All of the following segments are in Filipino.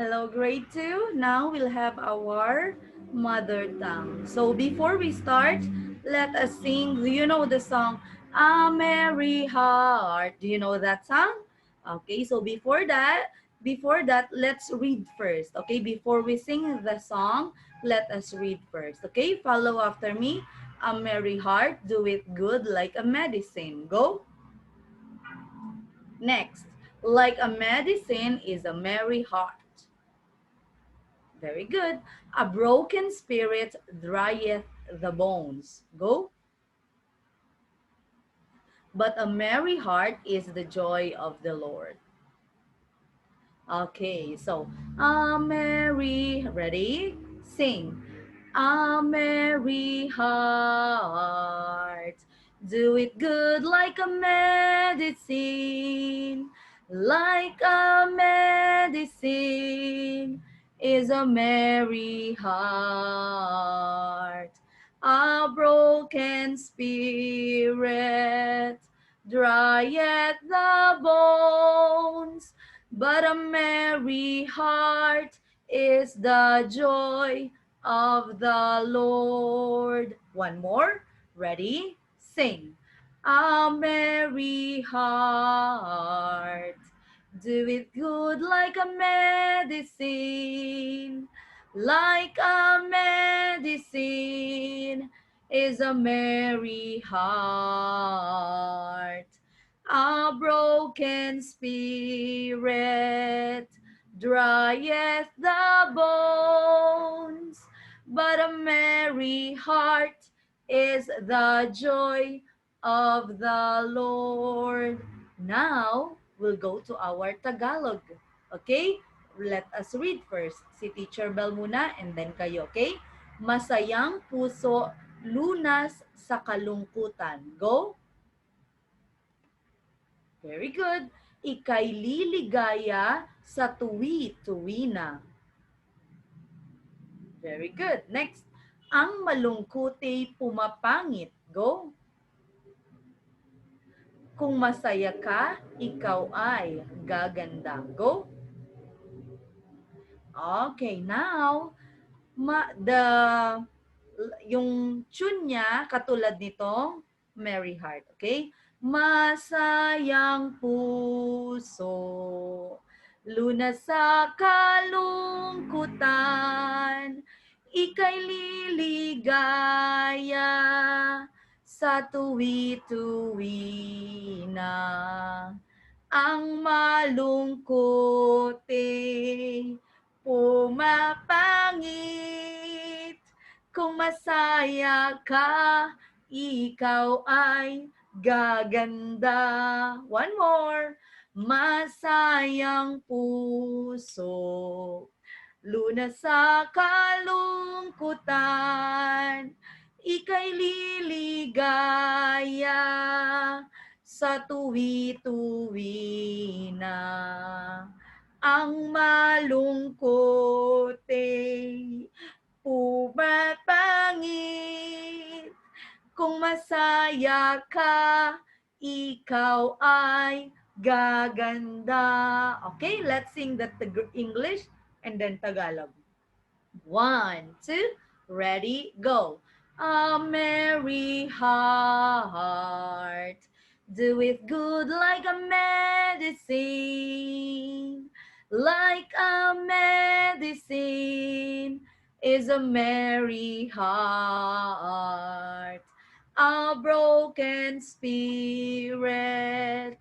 Hello, grade 2. Now we'll have our mother tongue. So before we start, let us sing. Do you know the song, A Merry Heart? Do you know that song? Okay, so before that, let's read first. Okay, before we sing the song, let us read first. Okay, follow after me. A merry heart, do it good like a medicine. Go. Next, like a medicine is a merry heart. Very good. A broken spirit drieth the bones. Go. But a merry heart is the joy of the Lord. Okay, so a merry, ready? Sing. A merry heart. Do it good like a medicine. Like a medicine is a merry heart. A broken spirit drieth the bones, but a merry heart is the joy of the Lord. One more. Ready? Sing. A merry heart. Do it good like a medicine. Like a medicine is a merry heart. A broken spirit drieth the bones, but a merry heart is the joy of the Lord. Now, we'll go to our Tagalog. Okay? Let us read first. Si Teacher Bell muna and then kayo, okay? Masayang puso, lunas sa kalungkutan. Go! Very good. Ika'y liligaya sa tuwi-tuwi na. Very good. Next. Ang malungkot'y pumapangit. Go. Kung masaya ka, ikaw ay gaganda. Go. Okay, now, yung tune niya, katulad nitong Merry Heart. Okay? Masayang puso, lunas sa kalungkutan, ika'y liligaya sa tuwi-tuwi na. Ang malungkot pumapangit, kung masaya ka, ikaw ay gaganda. One more. Masayang puso, lunas sa kalungkutan, ika'y liligaya sa tuwi-tuwi na. Ang malungkot pumapangit, kung masaya ka, ikaw ay gaganda. Okay, let's sing that English and then Tagalog. 1, 2, ready, go. A merry heart, do it good like a medicine. Like a medicine is a merry heart. A broken spirit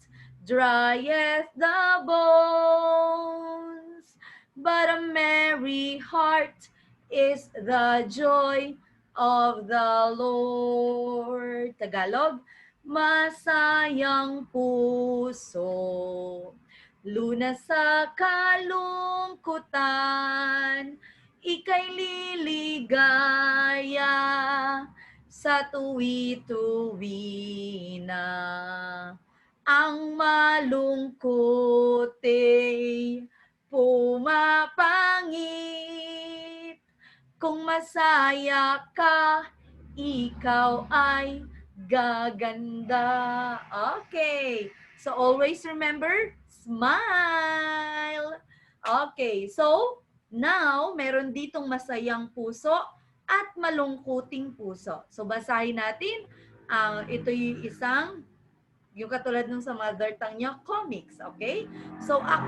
drieth the bones, but a merry heart is the joy of the Lord. Tagalog, masayang puso, lunas sa kalungkutan, ika'y liligaya sa tuwi-tuwi na. Ang malungkot pumapangit, kung masaya ka, ikaw ay gaganda. Okay. So always remember, smile. Okay, so now meron ditong masayang puso at malungkuting puso. So basahin natin. Ito yung isang, yung katulad nung sa mother tongue niya, comics. Okay? So I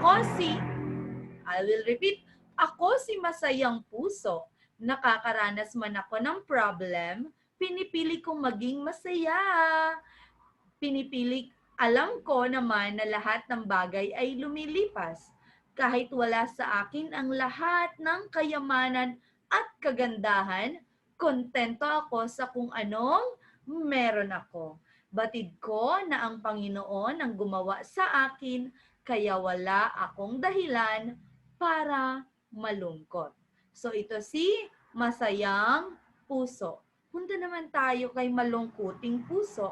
will repeat, ako si masayang puso. Nakakaranas man ako ng problem, pinipili kong maging masaya. Pinipili, alam ko naman na lahat ng bagay ay lumilipas. Kahit wala sa akin ang lahat ng kayamanan at kagandahan, kontento ako sa kung anong meron ako. Batid ko na ang Panginoon ang gumawa sa akin, kaya wala akong dahilan para malungkot. So ito si masayang puso. Punta naman tayo kay malungkuting puso.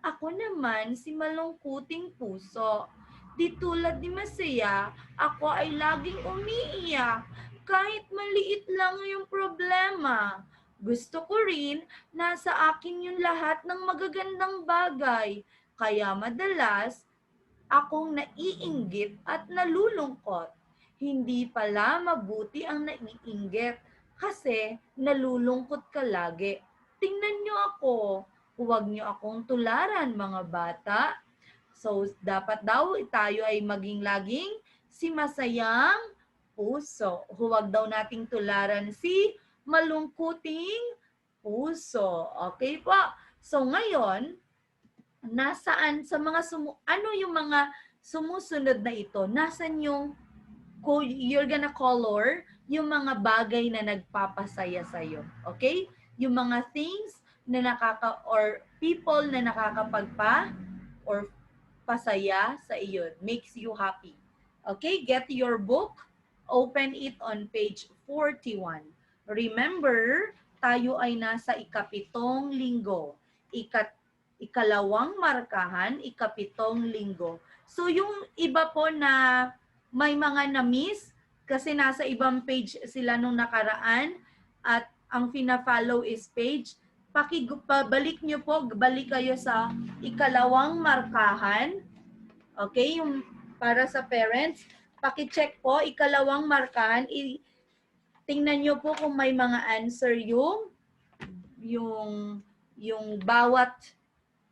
Ako naman si malungkuting puso. Di tulad ni Masaya, ako ay laging umiiyak kahit maliit lang yung problema. Gusto ko rin nasa akin yung lahat ng magagandang bagay. Kaya madalas akong naiinggit at nalulungkot. Hindi pala mabuti ang naiinggit kasi nalulungkot ka lagi. Tingnan nyo ako, huwag nyo akong tularan mga bata. So, dapat daw tayo ay maging laging si masayang puso. Huwag daw nating tularan si malungkuting puso. Okay po? So, ngayon, nasaan sa mga ano yung mga sumusunod na ito? Nasaan yung you're gonna color yung mga bagay na nagpapasaya sa iyo. Okay? Yung mga things na or people na nakakapagpa or pasaya sa iyo, makes you happy. Okay? Get your book, open it on page 41. Remember, tayo ay nasa ikapitong linggo. Ikalawang markahan, ikapitong linggo. So yung iba po na may mga na-miss kasi nasa ibang page sila nung nakaraan at ang fina-follow is page, pabalik nyo po, balik kayo sa ikalawang markahan. Okay, yung para sa parents, paki-check po, ikalawang markahan, tingnan nyo po kung may mga answer yung bawat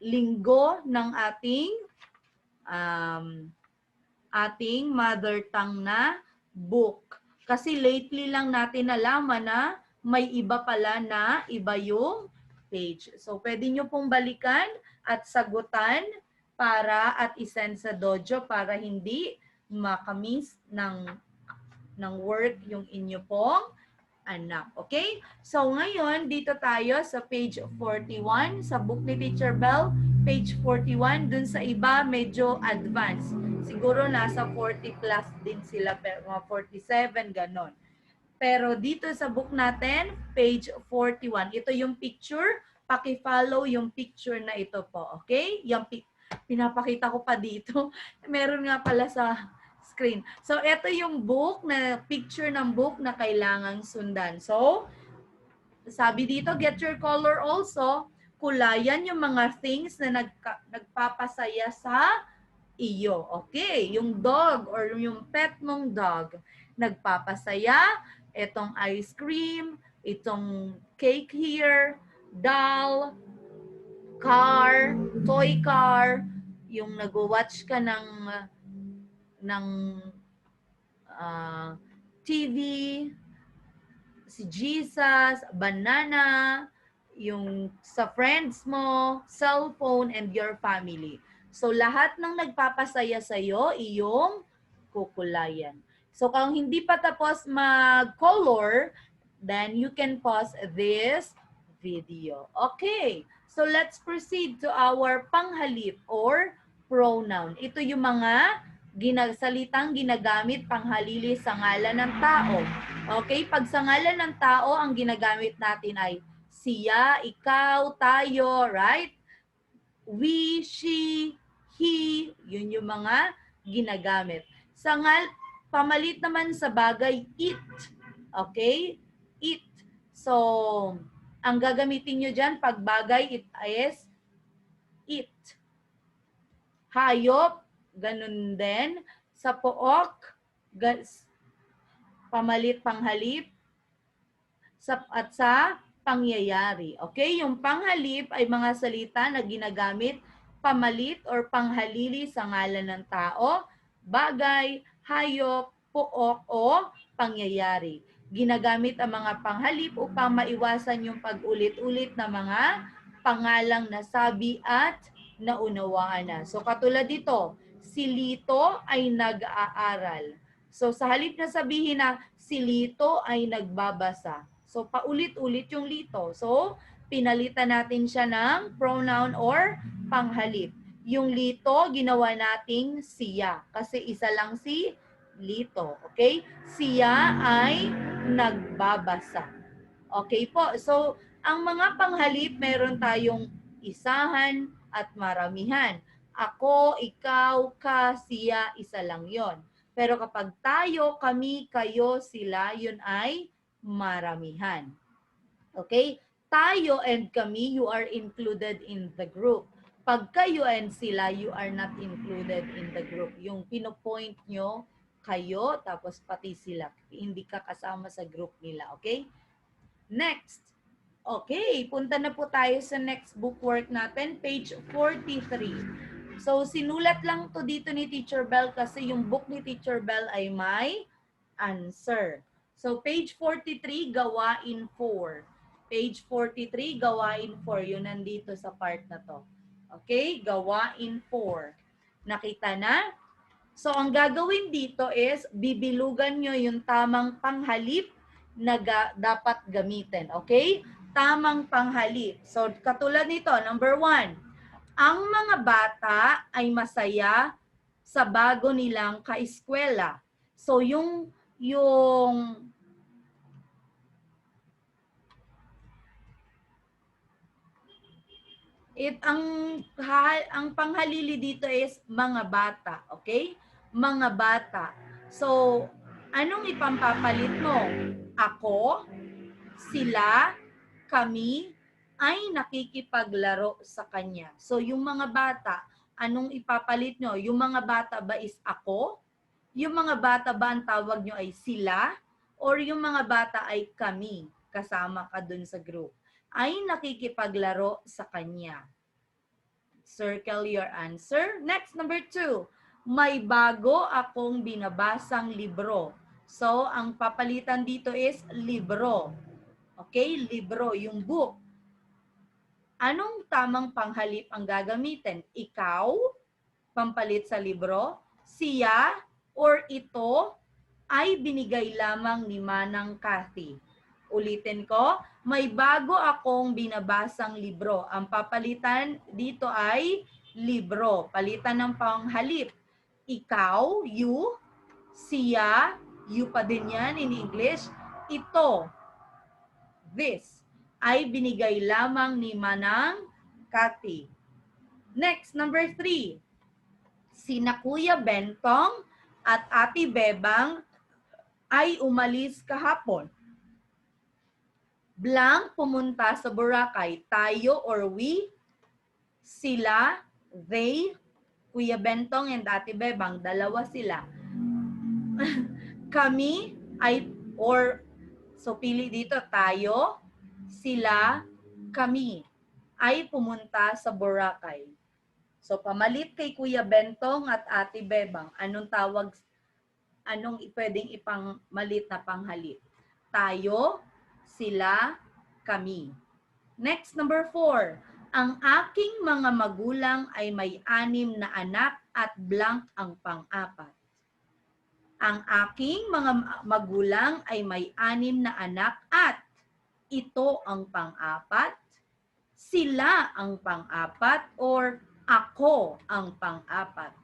linggo ng ating mother tongue na book. Kasi lately lang natin nalaman na may iba pala na iba yung page. So, pwede nyo pong balikan at sagutan at isend sa dojo para hindi makamiss ng work yung inyo pong anak. Okay? So, ngayon, dito tayo sa page 41, sa book ni Teacher Bell, page 41, dun sa iba, medyo advanced. Siguro nasa 40 plus din sila, pero mga 47, ganon. Pero dito sa book natin, page 41, ito yung picture, paki-follow yung picture na ito po. Okay? Yung pinapakita ko pa dito. Meron nga pala sa screen. So, ito yung book na picture ng book na kailangang sundan. So, sabi dito, get your color also. Kulayan yung mga things na nagpapasaya sa iyo. Okay, yung dog or yung pet mong dog, nagpapasaya. Itong ice cream, itong cake here, doll, car, toy car, yung nag-watch ka ng TV, si Jesus, banana, yung sa friends mo, cellphone, and your family. So lahat ng nagpapasaya sa iyo, iyong kukulayan. So kung hindi pa tapos mag-color, then you can pause this video. Okay, so let's proceed to our panghalip or pronoun. Ito yung mga salitang ginagamit panghalili sa ngalan ng tao. Okay, pag sa ngalan ng tao, ang ginagamit natin ay siya, ikaw, tayo, right? We, she, he, yun yung mga ginagamit. Pamalit naman sa bagay, it. Okay? It. So, ang gagamitin nyo dyan, pag bagay, it is it. Hayop, ganun din. Sa pook, Pamalit, panghalip, at sa pangyayari. Okay? Yung panghalip ay mga salita na ginagamit pamalit or panghalili sa ngalan ng tao, bagay, hayop, pook o pangyayari. Ginagamit ang mga panghalip upang maiwasan yung pag-ulit-ulit na mga pangalang nasabi at naunawaan na. So katulad dito, si Lito ay nag-aaral. So sa halip na sabihin na si Lito ay nagbabasa. So paulit-ulit yung Lito. So pinalitan natin siya ng pronoun or panghalip. Yung Lito, ginawa nating siya. Kasi isa lang si Lito. Okay? Siya ay nagbabasa. Okay po. So, ang mga panghalip, meron tayong isahan at maramihan. Ako, ikaw, ka, siya, isa lang yon. Pero kapag tayo, kami, kayo, sila, yun ay maramihan. Okay? Tayo and kami, you are included in the group. Pag kayo and sila, you are not included in the group. Yung pinopoint nyo, kayo, tapos pati sila. Hindi ka kasama sa group nila. Okay? Next. Okay, punta na po tayo sa next bookwork natin, page 43. So, sinulat lang to dito ni Teacher Bell kasi yung book ni Teacher Bell ay may answer. So, page 43, gawain 4. Page 43, gawain 4. Yun nandito sa part na to. Okay, gawain 4. Nakita na? So, ang gagawin dito is, bibilugan nyo yung tamang panghalip na dapat gamitin. Okay? Tamang panghalip. So, katulad nito, number 1, ang mga bata ay masaya sa bago nilang kaeskwela. So, yung ang panghalili dito is mga bata, okay? Mga bata. So, anong ipampapalit mo? Ako, sila, kami ay nakikipaglaro sa kanya. So, yung mga bata, anong ipapalit nyo? Yung mga bata ba is ako? Yung mga bata ba ang tawag nyo ay sila? Or yung mga bata ay kami? Kasama ka dun sa group. Ay nakikipaglaro sa kanya. Circle your answer. Next, number 2. May bago akong binabasang libro. So, ang papalitan dito is libro. Okay? Libro, yung book. Anong tamang panghalip ang gagamitin? Ikaw, pampalit sa libro, siya, or ito ay binigay lamang ni Manang Cathy. Ulitin ko, may bago akong binabasang libro. Ang papalitan dito ay libro. Palitan ng panghalip. Ikaw, you, siya, you pa din yan in English. Ito, this, ay binigay lamang ni Manang Cathy. Next, number 3. Sina Kuya Bentong at Ate Bebang ay umalis kahapon. Blank pumunta sa Boracay. Tayo or we, sila, they, Kuya Bentong and Ate Bebang, dalawa sila. Kami ay, or, so pili dito, tayo, sila, kami ay pumunta sa Boracay. So pamalit kay Kuya Bentong at Ate Bebang, anong pwedeng ipangmalit na panghalip? Tayo, sila, kami. Next, number 4. Ang aking mga magulang ay may 6 na anak at blank ang pang-4. Ang aking mga magulang ay may 6 na anak at ito ang pang-4, sila ang pang-4, or ako ang pang-4.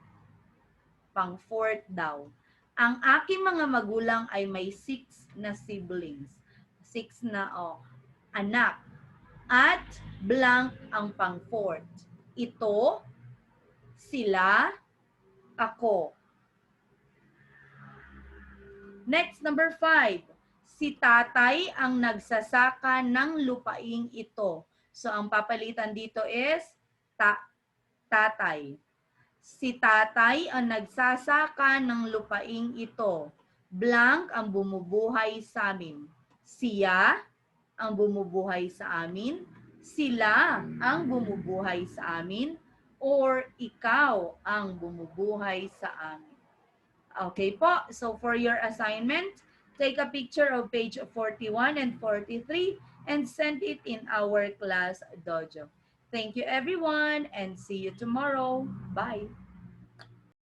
Pang-4 daw. Ang aking mga magulang ay may 6 na siblings. 6 na anak. At blank ang pang-4. Ito, sila, ako. Next, number 5. Si tatay ang nagsasaka ng lupaing ito. So, ang papalitan dito is tatay. Si tatay ang nagsasaka ng lupaing ito. Blank ang bumubuhay sa amin. Siya ang bumubuhay sa amin. Sila ang bumubuhay sa amin. Or ikaw ang bumubuhay sa amin. Okay po. So for your assignment, take a picture of page 41 and 43 and send it in our class dojo. Thank you everyone and see you tomorrow. Bye.